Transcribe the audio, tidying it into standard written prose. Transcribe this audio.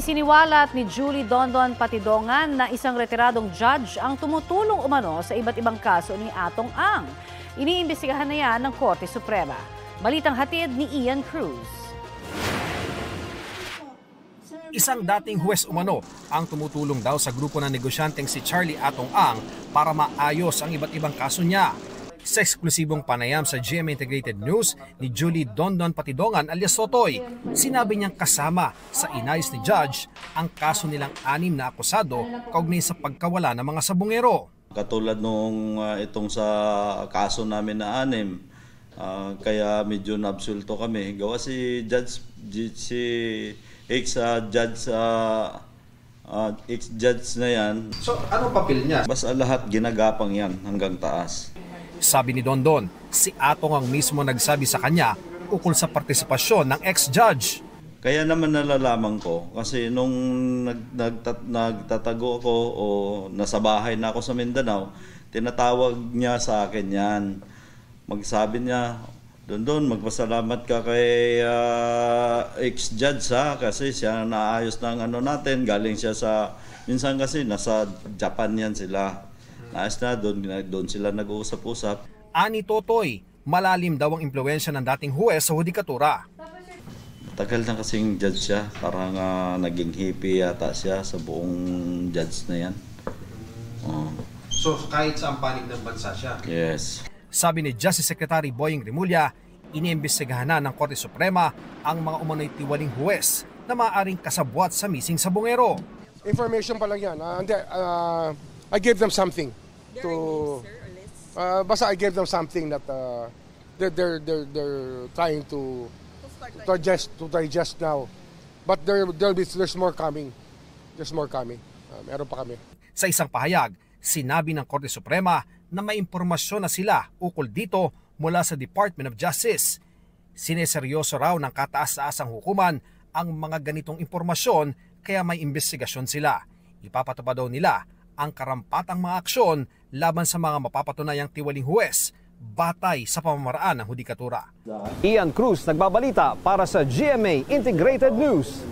Isiniwalat ni Julie Dondon Patidongan na isang retiradong judge ang tumutulong umano sa iba't ibang kaso ni Atong Ang. Iniimbestigahan na yan ng Korte Suprema. Balitang hatid ni Ian Cruz. Isang dating huwes umano ang tumutulong daw sa grupo ng negosyanteng si Charlie Atong Ang para maayos ang iba't ibang kaso niya. Sa eksklusibong panayam sa GMA Integrated News ni Julie Dondon Patidongan alias Sotoy, sinabi niyang kasama sa inayos ni Judge ang kaso nilang 6 na akusado kaugnay sa pagkawala ng mga sabungero. Katulad nung itong sa kaso namin na 6, kaya medyo nabsulto kami. Gawa si Judge, ex-judge na yan. So ano papel niya? Basta lahat ginagapang yan hanggang taas. Sabi ni Dondon, si Atong ang mismo nagsabi sa kanya ukol sa partisipasyon ng ex-judge. Kaya naman nalalaman ko kasi nung nagtatago ako o nasa bahay na ako sa Mindanao, tinatawag niya sa akin yan. Magsabi niya, Dondon, magpasalamat ka kay ex-judge kasi siya naayos ng ano natin. Galing siya sa, minsan kasi nasa Japan yan sila. Naayos na, doon sila nag-uusap-usap. Ani Totoy, malalim daw ang impluwensya ng dating huwes sa hudikatura. Tagal na kasing judge siya, parang naging hippie yata siya sa buong judge na yan. So kahit sa panig ng bansa siya? Yes. Sabi ni Justice Secretary Boying Rimulya, iniimbestigahan na ng Korte Suprema ang mga umano'y tiwaling huwes na maaaring kasabwat sa missing sabungero. Information pa lang yan. I gave them something to. Basta I gave them something that they're trying to digest now. But there's more coming. There's more coming. Meron pa kami. Sa isang pahayag, sinabi ng Korte Suprema na may impormasyon na sila ukol dito mula sa Department of Justice. Sineseryoso raw ng kataas-taasang hukuman ang mga ganitong impormasyon kaya may investigasyon sila. Ipapatupad daw nila ang karampatang mga aksyon laban sa mga mapapatunayang tiwaling huwes batay sa pamamaraan ng hudikatura. Ian Cruz nagbabalita para sa GMA Integrated News.